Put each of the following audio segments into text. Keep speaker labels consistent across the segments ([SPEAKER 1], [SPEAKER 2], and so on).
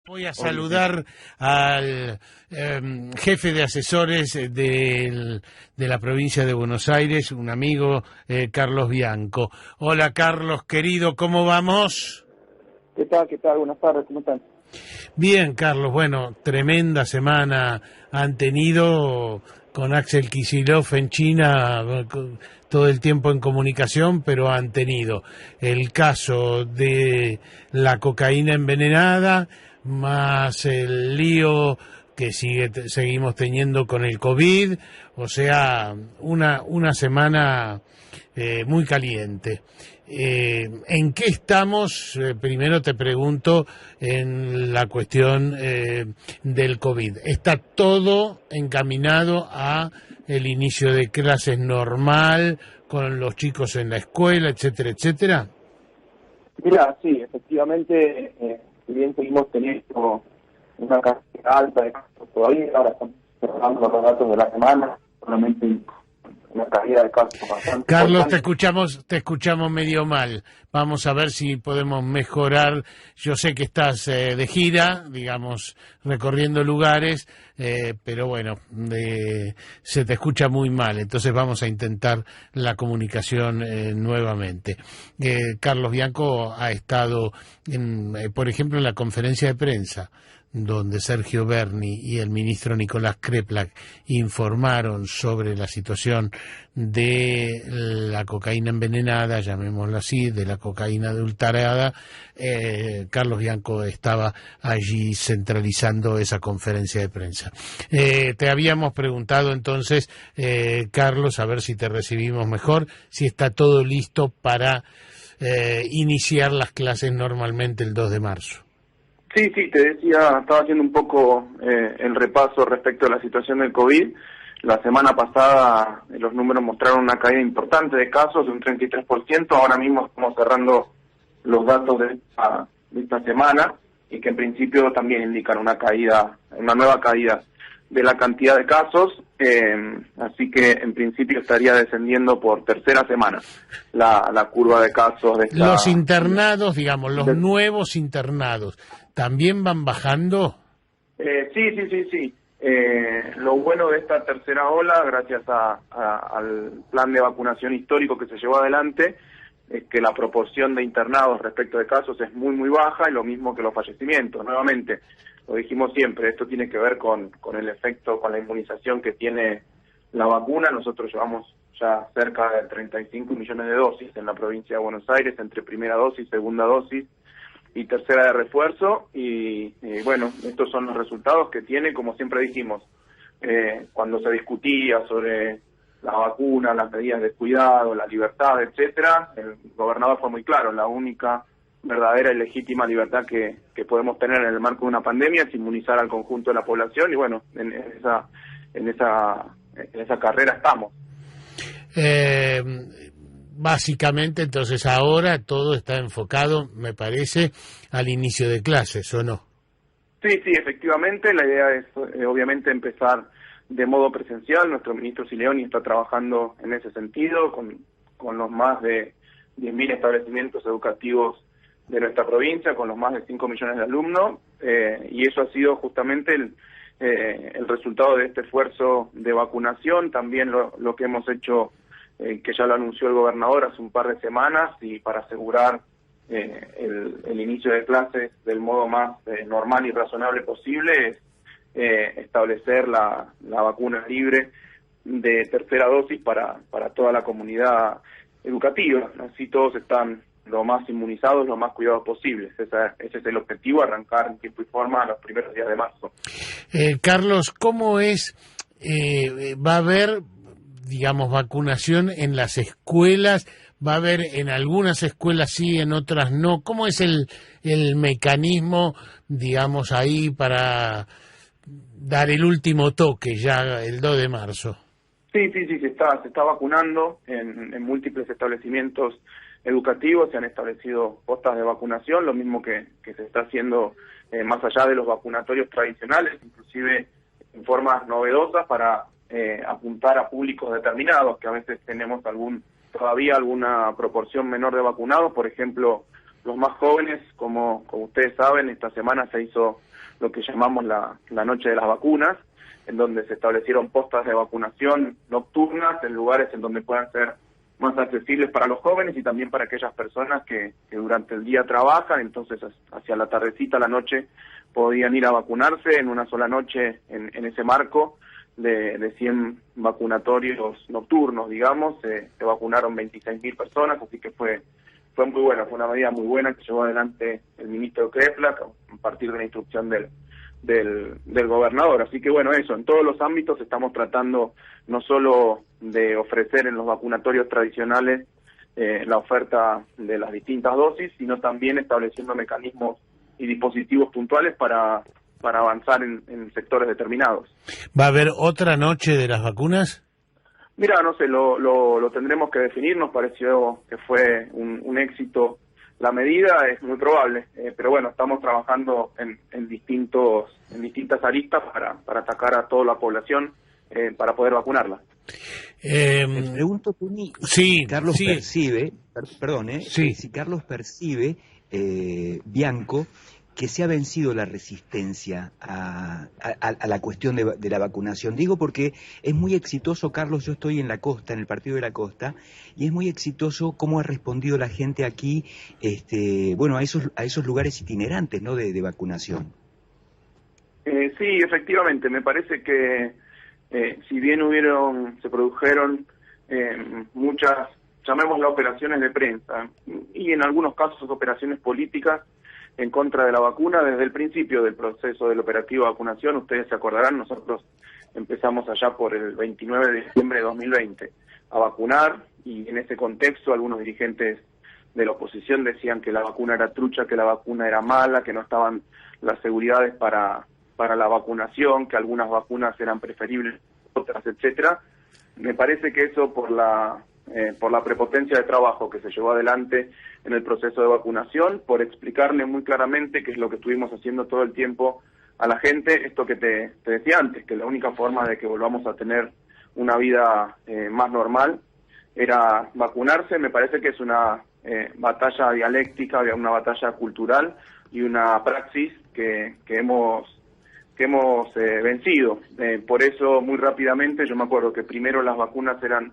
[SPEAKER 1] Voy a saludar al jefe de asesores de la provincia de Buenos Aires, un amigo, Carlos Bianco. Hola Carlos, querido, ¿cómo vamos?
[SPEAKER 2] ¿Qué tal? ¿Qué tal? Buenas tardes, ¿cómo están?
[SPEAKER 1] Bien, Carlos, bueno, tremenda semana han tenido con Axel Kicillof en China, todo el tiempo en comunicación, pero han tenido el caso de la cocaína envenenada, más el lío que seguimos teniendo con el COVID, o sea, una semana muy caliente. ¿En qué estamos? Primero te pregunto en la cuestión del COVID. ¿Está todo encaminado a el inicio de clases normal, con los chicos en la escuela, etcétera, etcétera?
[SPEAKER 2] Mira, sí, efectivamente, si bien seguimos teniendo una cantidad alta de casos todavía, ahora estamos cerrando los datos de la semana, solamente una caída de casos bastante
[SPEAKER 1] Carlos,
[SPEAKER 2] importante.
[SPEAKER 1] te escuchamos medio mal. Vamos a ver si podemos mejorar. Yo sé que estás de gira, digamos, recorriendo lugares, pero bueno, se te escucha muy mal. Entonces vamos a intentar la comunicación nuevamente. Carlos Bianco ha estado, por ejemplo, en la conferencia de prensa, donde Sergio Berni y el ministro Nicolás Kreplak informaron sobre la situación de la cocaína envenenada, llamémoslo así, de la cocaína adulterada. Carlos Bianco estaba allí centralizando esa conferencia de prensa. Te habíamos preguntado entonces, Carlos, a ver si te recibimos mejor, si está todo listo para iniciar las clases normalmente el 2 de marzo.
[SPEAKER 2] Sí, te decía, estaba haciendo un poco el repaso respecto a la situación del COVID. La semana pasada los números mostraron una caída importante de casos, de un 33%. Ahora mismo estamos cerrando los datos de esta semana y que en principio también indican una nueva caída de la cantidad de casos. Así que en principio estaría descendiendo por tercera semana la curva de casos.
[SPEAKER 1] Los internados, digamos, los nuevos internados, ¿también van bajando?
[SPEAKER 2] Sí. Lo bueno de esta tercera ola, gracias al plan de vacunación histórico que se llevó adelante, es que la proporción de internados respecto de casos es muy, muy baja, y lo mismo que los fallecimientos. Nuevamente, lo dijimos siempre, esto tiene que ver con el efecto, con la inmunización que tiene la vacuna. Nosotros llevamos ya cerca de 35 millones de dosis en la provincia de Buenos Aires, entre primera dosis, segunda dosis y tercera de refuerzo, y bueno, estos son los resultados que tiene. Como siempre dijimos, cuando se discutía sobre la vacuna, las medidas de cuidado, la libertad, etcétera, el gobernador fue muy claro: la única verdadera y legítima libertad que podemos tener en el marco de una pandemia es inmunizar al conjunto de la población, y bueno, en esa carrera estamos.
[SPEAKER 1] Básicamente, entonces ahora todo está enfocado, me parece, al inicio de clases, ¿o no?
[SPEAKER 2] Sí, efectivamente, la idea es obviamente empezar de modo presencial. Nuestro ministro Sileoni está trabajando en ese sentido, con los más de 10.000 establecimientos educativos de nuestra provincia, con los más de 5 millones de alumnos, y eso ha sido justamente el resultado de este esfuerzo de vacunación. También lo que hemos hecho, que ya lo anunció el gobernador hace un par de semanas, y para asegurar el inicio de clases del modo más normal y razonable posible, es establecer la vacuna libre de tercera dosis para toda la comunidad educativa. Así todos están lo más inmunizados, lo más cuidados posibles. Ese es el objetivo: arrancar en tiempo y forma los primeros días de marzo.
[SPEAKER 1] Carlos, ¿cómo es? ¿Va a haber, digamos, vacunación en las escuelas? ¿Va a haber en algunas escuelas sí, en otras no? ¿Cómo es el mecanismo, digamos, ahí para dar el último toque ya el 2 de marzo? Sí,
[SPEAKER 2] se está vacunando en múltiples establecimientos educativos. Se han establecido postas de vacunación, lo mismo que se está haciendo más allá de los vacunatorios tradicionales, inclusive en formas novedosas para apuntar a públicos determinados, que a veces tenemos todavía alguna proporción menor de vacunados. Por ejemplo, los más jóvenes, como ustedes saben, esta semana se hizo lo que llamamos la noche de las vacunas, en donde se establecieron postas de vacunación nocturnas en lugares en donde puedan ser más accesibles para los jóvenes y también para aquellas personas que durante el día trabajan, entonces hacia la tardecita, la noche, podían ir a vacunarse en una sola noche en ese marco de 100 vacunatorios nocturnos, digamos. Se vacunaron 26.000 personas, así que fue muy buena, fue una medida muy buena que llevó adelante el ministro Kreplak a partir de la instrucción del gobernador. Así que bueno, eso, en todos los ámbitos estamos tratando no solo de ofrecer en los vacunatorios tradicionales la oferta de las distintas dosis, sino también estableciendo mecanismos y dispositivos puntuales para avanzar en sectores determinados.
[SPEAKER 1] ¿Va a haber otra noche de las vacunas?
[SPEAKER 2] Mira, no sé, lo tendremos que definir. Nos pareció que fue un éxito la medida, es muy probable, pero bueno, estamos trabajando en distintas aristas para atacar a toda la población para poder vacunarla.
[SPEAKER 3] Me pregunto, Tuni,
[SPEAKER 1] sí,
[SPEAKER 3] Carlos
[SPEAKER 1] sí.
[SPEAKER 3] percibe,
[SPEAKER 1] Sí.
[SPEAKER 3] si Carlos percibe, Bianco, que se ha vencido la resistencia a la cuestión de la vacunación. Digo porque es muy exitoso, Carlos, yo estoy en la costa, en el partido de la costa, y es muy exitoso cómo ha respondido la gente aquí, bueno, a esos lugares itinerantes, ¿no?, de vacunación.
[SPEAKER 2] Sí, efectivamente, me parece que si bien se produjeron muchas, llamémoslas operaciones de prensa, y en algunos casos operaciones políticas en contra de la vacuna, desde el principio del proceso del operativo de vacunación, ustedes se acordarán, nosotros empezamos allá por el 29 de diciembre de 2020 a vacunar, y en ese contexto algunos dirigentes de la oposición decían que la vacuna era trucha, que la vacuna era mala, que no estaban las seguridades para la vacunación, que algunas vacunas eran preferibles a otras, etcétera. Me parece que eso por la prepotencia de trabajo que se llevó adelante en el proceso de vacunación, por explicarle muy claramente qué es lo que estuvimos haciendo todo el tiempo a la gente, esto que te decía antes, que la única forma de que volvamos a tener una vida más normal era vacunarse. Me parece que es una batalla dialéctica, una batalla cultural y una praxis que hemos vencido. Por eso, muy rápidamente, yo me acuerdo que primero las vacunas eran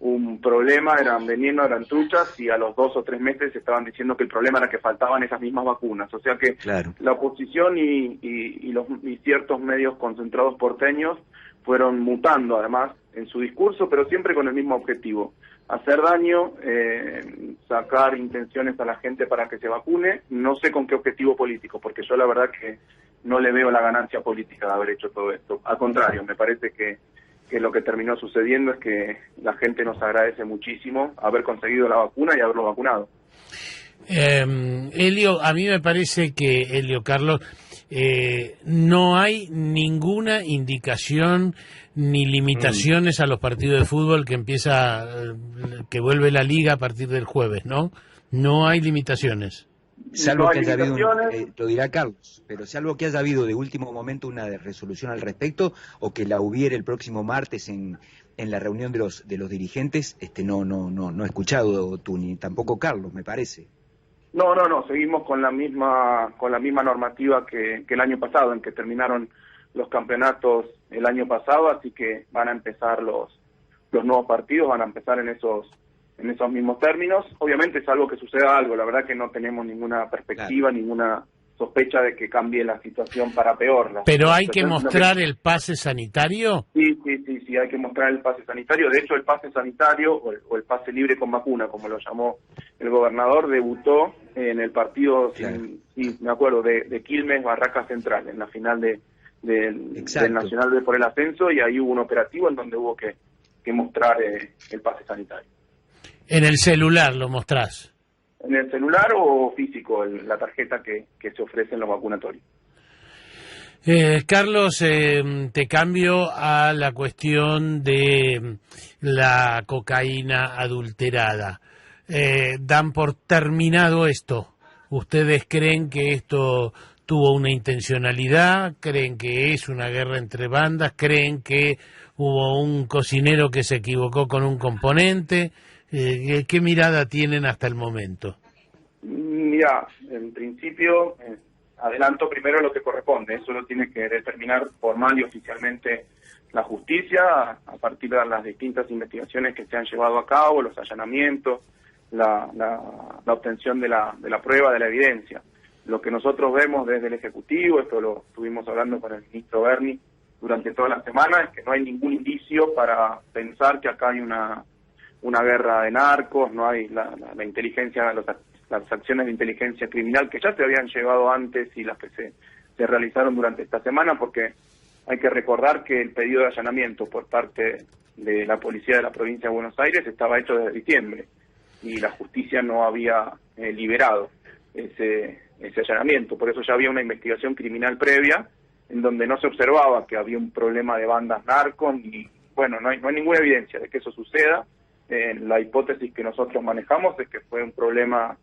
[SPEAKER 2] un problema, eran veneno, eran truchas, y a los 2 o 3 meses estaban diciendo que el problema era que faltaban esas mismas vacunas. O sea que
[SPEAKER 3] Claro.
[SPEAKER 2] La oposición y ciertos medios concentrados porteños fueron mutando además en su discurso, pero siempre con el mismo objetivo: hacer daño, sacar intenciones a la gente para que se vacune. No sé con qué objetivo político, porque yo la verdad que no le veo la ganancia política de haber hecho todo esto. Al contrario, me parece que lo que terminó sucediendo es que la gente nos agradece muchísimo haber conseguido la vacuna y haberlo vacunado.
[SPEAKER 1] Helio, a mí me parece que, Carlos, no hay ninguna indicación ni limitaciones a los partidos de fútbol que vuelve la liga a partir del jueves, ¿no? No hay limitaciones.
[SPEAKER 3] Salvo
[SPEAKER 2] No
[SPEAKER 3] que
[SPEAKER 2] hay
[SPEAKER 3] haya habido,
[SPEAKER 2] limitaciones.
[SPEAKER 3] lo dirá Carlos, pero salvo que haya habido de último momento una resolución al respecto, o que la hubiera el próximo martes en la reunión de los dirigentes, no he escuchado tú ni tampoco Carlos, me parece.
[SPEAKER 2] No, seguimos con la misma normativa que el año pasado, en que terminaron los campeonatos el año pasado, así que van a empezar los nuevos partidos, van a empezar en esos mismos términos. Obviamente, salvo que suceda algo, la verdad que no tenemos ninguna perspectiva, claro, ninguna sospecha de que cambie la situación para peor.
[SPEAKER 1] ¿Pero hay que mostrar el pase sanitario?
[SPEAKER 2] Sí, hay que mostrar el pase sanitario. De hecho, el pase sanitario, o el pase libre con vacuna, como lo llamó el gobernador, debutó en el partido, claro, me acuerdo, de Quilmes Barraca Central, en la final del Nacional por el ascenso, y ahí hubo un operativo en donde hubo que mostrar el pase sanitario.
[SPEAKER 1] ¿En el celular lo mostrás?
[SPEAKER 2] En el celular o físico, la tarjeta que se ofrece en los vacunatorios.
[SPEAKER 1] Carlos, te cambio a la cuestión de la cocaína adulterada. Dan por terminado esto. ¿Ustedes creen que esto tuvo una intencionalidad? ¿Creen que es una guerra entre bandas? ¿Creen que hubo un cocinero que se equivocó con un componente? ¿Qué mirada tienen hasta el momento?
[SPEAKER 2] Mira, en principio, adelanto primero lo que corresponde. Eso lo tiene que determinar formal y oficialmente la justicia a partir de las distintas investigaciones que se han llevado a cabo, los allanamientos, la obtención de la prueba, de la evidencia. Lo que nosotros vemos desde el Ejecutivo, esto lo estuvimos hablando con el ministro Berni durante toda la semana, es que no hay ningún indicio para pensar que acá hay una guerra de narcos, no hay la inteligencia, las acciones de inteligencia criminal que ya se habían llevado antes y las que se realizaron durante esta semana, porque hay que recordar que el pedido de allanamiento por parte de la policía de la provincia de Buenos Aires estaba hecho desde diciembre y la justicia no había liberado ese allanamiento. Por eso ya había una investigación criminal previa en donde no se observaba que había un problema de bandas narcos y, bueno, no hay ninguna evidencia de que eso suceda. La hipótesis que nosotros manejamos es que fue un problema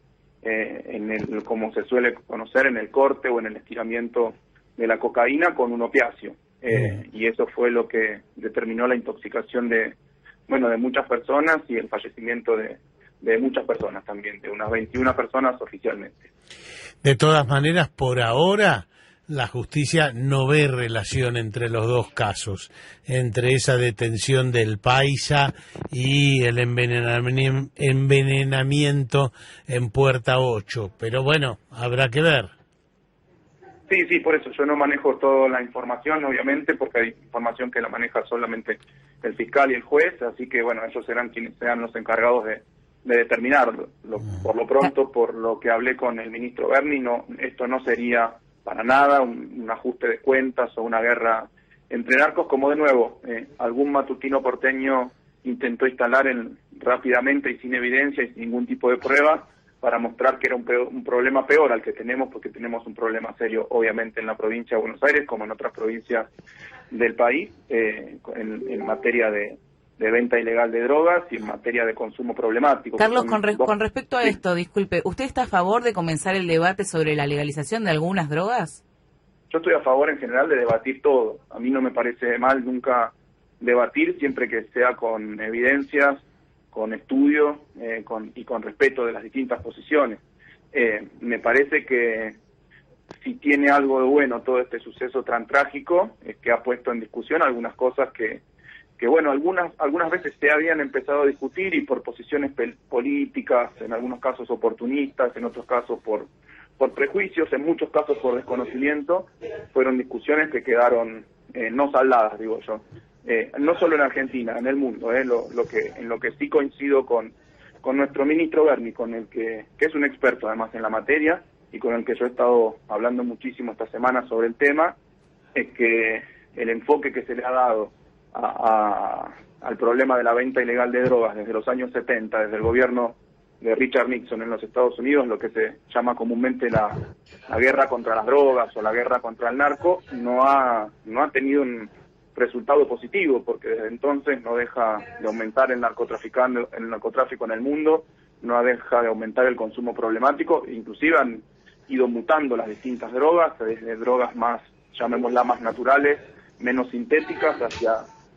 [SPEAKER 2] como se suele conocer, en el corte o en el estiramiento de la cocaína con un opiáceo. Y eso fue lo que determinó la intoxicación de muchas personas y el fallecimiento de muchas personas también, de unas 21 personas oficialmente.
[SPEAKER 1] De todas maneras, por ahora, la justicia no ve relación entre los dos casos, entre esa detención del Paisa y el envenenamiento en Puerta 8. Pero bueno, habrá que ver.
[SPEAKER 2] Sí, por eso yo no manejo toda la información, obviamente, porque hay información que la maneja solamente el fiscal y el juez, así que bueno, ellos serán quienes sean los encargados de determinarlo. Por lo pronto, por lo que hablé con el ministro Berni, esto no sería para nada un ajuste de cuentas o una guerra entre narcos, como de nuevo algún matutino porteño intentó instalar rápidamente y sin evidencia y sin ningún tipo de prueba para mostrar que era un problema peor al que tenemos, porque tenemos un problema serio, obviamente, en la provincia de Buenos Aires, como en otras provincias del país, en materia de venta ilegal de drogas y en materia de consumo problemático.
[SPEAKER 4] Carlos, con respecto a esto, disculpe, ¿usted está a favor de comenzar el debate sobre la legalización de algunas drogas?
[SPEAKER 2] Yo estoy a favor en general de debatir todo. A mí no me parece mal nunca debatir, siempre que sea con evidencias, con estudio y con respeto de las distintas posiciones. Me parece que si tiene algo de bueno todo este suceso tan trágico, es que ha puesto en discusión algunas cosas que bueno, algunas veces se habían empezado a discutir y por posiciones políticas, en algunos casos oportunistas, en otros casos por prejuicios, en muchos casos por desconocimiento, fueron discusiones que quedaron no saldadas, digo yo. No solo en Argentina, en el mundo, en lo que sí coincido con nuestro ministro Berni, con el que es un experto además en la materia y con el que yo he estado hablando muchísimo esta semana sobre el tema, es que el enfoque que se le ha dado al problema de la venta ilegal de drogas desde los años 70, desde el gobierno de Richard Nixon en los Estados Unidos, lo que se llama comúnmente la guerra contra las drogas o la guerra contra el narco, no ha tenido un resultado positivo, porque desde entonces no deja de aumentar el narcotráfico en el mundo, no deja de aumentar el consumo problemático, inclusive han ido mutando las distintas drogas, desde drogas más, llamémoslas más naturales, menos sintéticas, hacia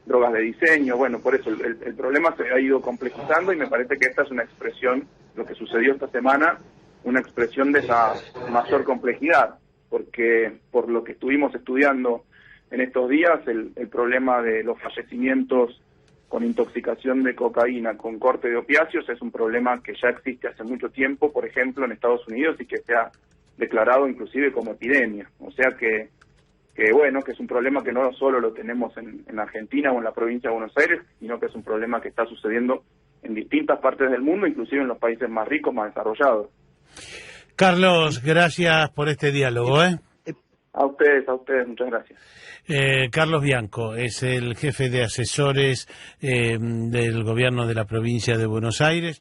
[SPEAKER 2] drogas de diseño. Bueno, por eso el problema se ha ido complejizando y me parece que esta es una expresión, lo que sucedió esta semana, una expresión de esa mayor complejidad, porque por lo que estuvimos estudiando en estos días, el problema de los fallecimientos con intoxicación de cocaína, con corte de opiáceos, es un problema que ya existe hace mucho tiempo, por ejemplo, en Estados Unidos, y que se ha declarado inclusive como epidemia. O sea que bueno, que es un problema que no solo lo tenemos en Argentina o en la provincia de Buenos Aires, sino que es un problema que está sucediendo en distintas partes del mundo, inclusive en los países más ricos, más desarrollados.
[SPEAKER 1] Carlos, gracias por este diálogo.
[SPEAKER 2] A ustedes, muchas gracias.
[SPEAKER 1] Carlos Bianco es el jefe de asesores del gobierno de la provincia de Buenos Aires.